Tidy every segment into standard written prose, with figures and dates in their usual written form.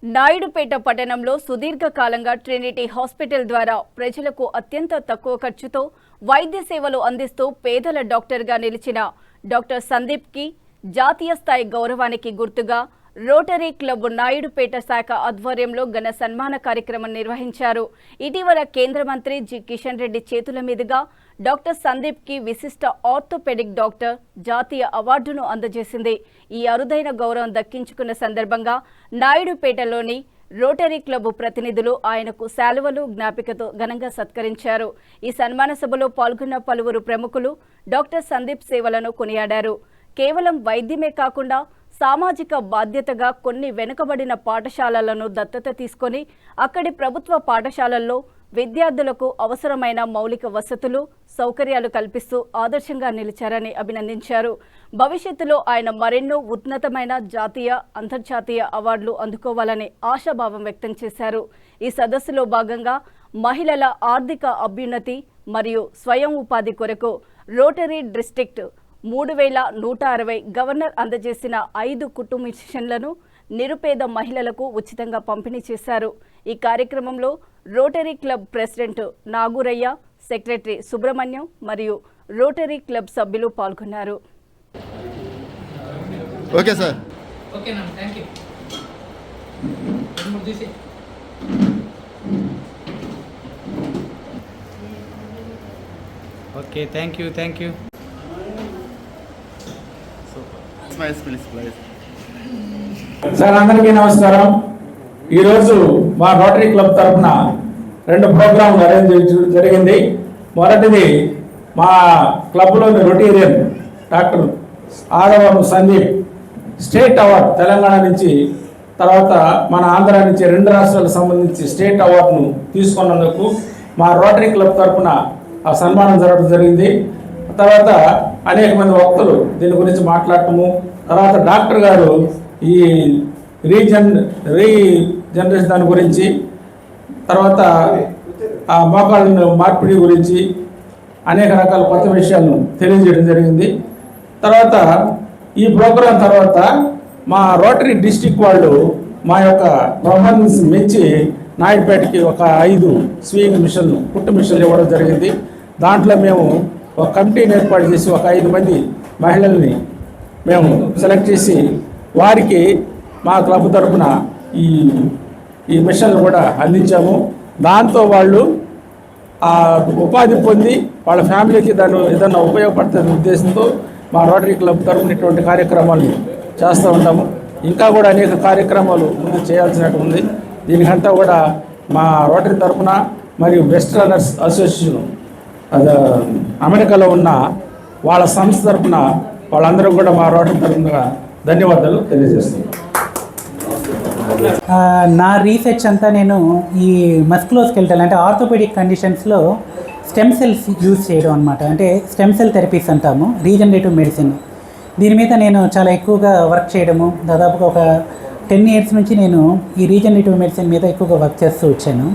నాయుడుపేట పట్టణంలో సుదీర్ఘకాలంగా Trinity hospital ద్వారా ప్రజలకు అత్యంత తక్కువ ఖర్చుతో వైద్య సేవలు అందిస్తూ పేదల డాక్టర్గా నిలిచిన డాక్టర్ సందీప్కి జాతీయ స్థాయి గౌరవానికి గుర్తుగా రోటరీ క్లబ్ నాయుడుపేట శాఖ ఆధ్వర్యంలో ఘన సన్మాన కార్యక్రమం నిర్వహించారు. ఇటీవల కేంద్ర మంత్రి జి కిషన్ రెడ్డి చేతుల మీదుగా డాక్టర్ సందీప్కి విశిష్ట ఆర్థోపెడిక్ డాక్టర్ జాతీయ అవార్డును అందజేసింది. ఈ అరుదైన గౌరవం దక్కించుకున్న సందర్భంగా నాయుడుపేటలోని రోటరీ క్లబ్ ప్రతినిధులు ఆయనకు శాలువలు జ్ఞాపికతో ఘనంగా సత్కరించారు. ఈ సన్మాన సభలో పాల్గొన్న పలువురు ప్రముఖులు డాక్టర్ సందీప్ సేవలను కొనియాడారు. కేవలం వైద్యమే కాకుండా సామాజిక బాధ్యతగా కొన్ని వెనుకబడిన పాఠశాలలను దత్తత తీసుకొని అక్కడి ప్రభుత్వ పాఠశాలల్లో విద్యార్థులకు అవసరమైన మౌలిక వసతులు, సౌకర్యాలు కల్పిస్తూ ఆదర్శంగా నిలిచారని అభినందించారు. భవిష్యత్తులో ఆయన మరెన్నో ఉన్నతమైన జాతీయ, అంతర్జాతీయ అవార్డులు అందుకోవాలని ఆశాభావం వ్యక్తం చేశారు. ఈ సదస్సులో భాగంగా మహిళల ఆర్థిక అభ్యున్నతి మరియు స్వయం ఉపాధి కొరకు రోటరీ డిస్ట్రిక్ట్ 3160 గవర్నర్ అందజేసిన 5 కుట్టు మిషన్లను నిరుపేద మహిళలకు ఉచితంగా పంపిణీ చేశారు. ఈ కార్యక్రమంలో rotary club president Nagurayya, secretary Subrahmanyam మరియు రోటరీ క్లబ్ సభ్యులు పాల్గొన్నారు. Okay sir. Okay, thank you. Sir, అందరికీ నమస్కారం. ఈరోజు మా రోటరీ క్లబ్ తరఫున 2 ప్రోగ్రాంలు అరేంజ్ చేయడం జరిగింది. మొదటిది మా క్లబ్లోని rotarian doctor Adavaram Sandeep state award Telangana నుంచి, తర్వాత మన ఆంధ్ర నుంచి 2 రాష్ట్రాలకు సంబంధించి స్టేట్ అవార్డును తీసుకున్నందుకు మా రోటరీ క్లబ్ తరఫున ఆ సన్మానం జరగడం జరిగింది. తర్వాత అనేక మంది వక్తలు దీని గురించి మాట్లాడటము, తర్వాత డాక్టర్ గారు ఈ రీజనరేషన్ దాని గురించి, తర్వాత ఆ మోకాళ్ళ మార్పిడి గురించి అనేక రకాల కొత్త విషయాలను తెలియజేయడం జరిగింది. తర్వాత ఈ ప్రోగ్రాం తర్వాత మా రోటరీ డిస్టిక్ వాళ్ళు మా యొక్క పర్ఫార్మెన్స్ మెచ్చి నాయుడుపేటకి ఒక 5 స్వింగ్ మిషన్లు, కుట్టు మిషన్లు ఇవ్వడం జరిగింది. దాంట్లో మేము ఒక కమిటీని ఏర్పాటు చేసి ఒక 5 మంది మహిళల్ని మేము సెలెక్ట్ చేసి వారికి మా క్లబ్ తరఫున ఈ మిషన్లు కూడా అందించాము. దాంతో వాళ్ళు ఉపాధి పొంది వాళ్ళ ఫ్యామిలీకి దాన్ని ఏదన్నా ఉపయోగపడుతున్న ఉద్దేశంతో మా రోటరీ క్లబ్ తరఫున ఇటువంటి కార్యక్రమాలు చేస్తూ ఉంటాము. ఇంకా కూడా అనేక కార్యక్రమాలు ముందు చేయాల్సినట్టు ఉంది. దీనికంతా కూడా మా రోటరీ తరఫున మరియు బెస్ట్ రన్నర్స్ అసోసియేషన్ అమెరికాలో ఉన్న వాళ్ళ సంస్థ తరఫున వాళ్ళందరూ కూడా మా రోటరీ తరఫున ధన్యవాదాలు తెలియజేస్తున్నాను. నా రీసెర్చ్ అంతా నేను ఈ మస్కులోస్కెలిటల్ అంటే ఆర్థోపెడిక్ కండిషన్స్లో స్టెమ్ సెల్స్ యూజ్ చేయడం అనమాట. అంటే స్టెమ్ సెల్ థెరపీస్ అంటాము, రీజనరేటివ్ మెడిసిన్. దీని మీద నేను చాలా ఎక్కువగా వర్క్ చేయడము, దాదాపుగా ఒక 10 years నుంచి నేను ఈ రీజనరేటివ్ మెడిసిన్ మీద ఎక్కువగా వర్క్ చేస్తూ వచ్చాను.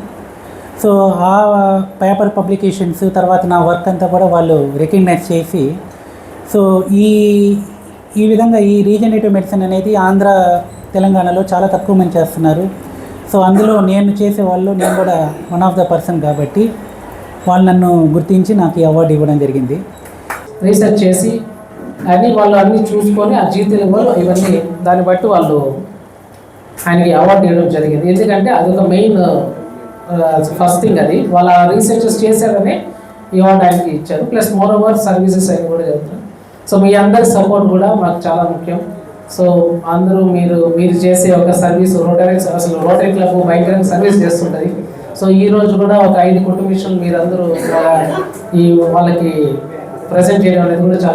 సో ఆ పేపర్ పబ్లికేషన్స్ తర్వాత నా వర్క్ అంతా కూడా వాళ్ళు రికగ్నైజ్ చేసి, సో ఈ విధంగా ఈ రీజనరేటివ్ మెడిసిన్ అనేది ఆంధ్ర, తెలంగాణలో చాలా తక్కువ మంది చేస్తున్నారు. సో అందులో నేను చేసేవాళ్ళు, నేను కూడా వన్ ఆఫ్ ద పర్సన్ కాబట్టి వాళ్ళు నన్ను గుర్తించి నాకు ఈ అవార్డు ఇవ్వడం జరిగింది. రీసెర్చ్ చేసి వాళ్ళు అన్నీ చూసుకొని ఆ జీతాలు ఇవన్నీ దాన్ని బట్టి వాళ్ళు ఆయనకి అవార్డు ఇవ్వడం జరిగింది. ఎందుకంటే అదొక మెయిన్ ఫస్ట్ థింగ్, అది వాళ్ళ రీసెర్చెస్ చేశారని ఈ అవార్డు ఆయనకి ఇచ్చారు. ప్లస్ మోర్ ఓవర్ సర్వీసెస్ అవి కూడా జరుగుతున్నాయి. సో మీ అందరి సపోర్ట్ కూడా మాకు చాలా ముఖ్యం. సో అందరూ మీరు చేసే ఒక సర్వీస్ అసలు రోటరీ క్లబ్ భయంకరంగా సర్వీస్ చేస్తుంటుంది. సో ఈరోజు కూడా ఒక 5 కుటుంబ విషయాలు మీరందరూ వాళ్ళకి ప్రజెంట్ చేయడం అనేది కూడా చాలా